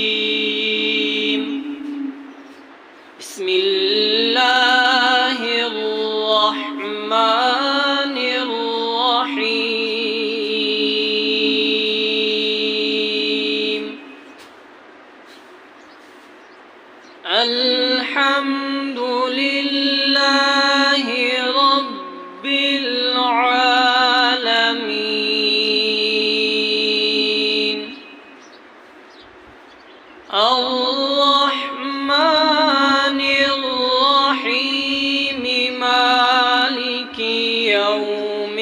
الرجيم بسم الله الرحمن الرحيم الحمد لله رب العالمين الرحمن الرحيم مالك يوم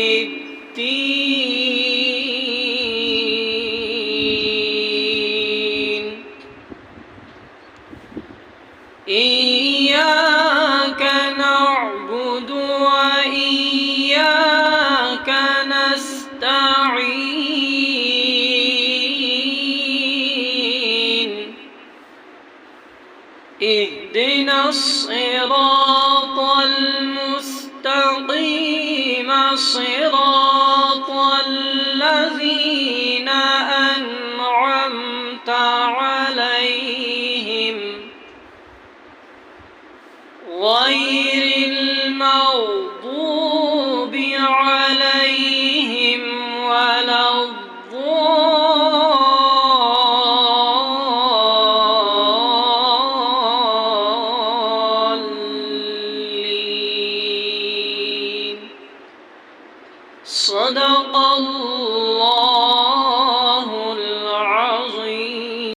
الدين إياك نعبد وإياك نستعين اهدنا الصراط المستقيم صراط الذين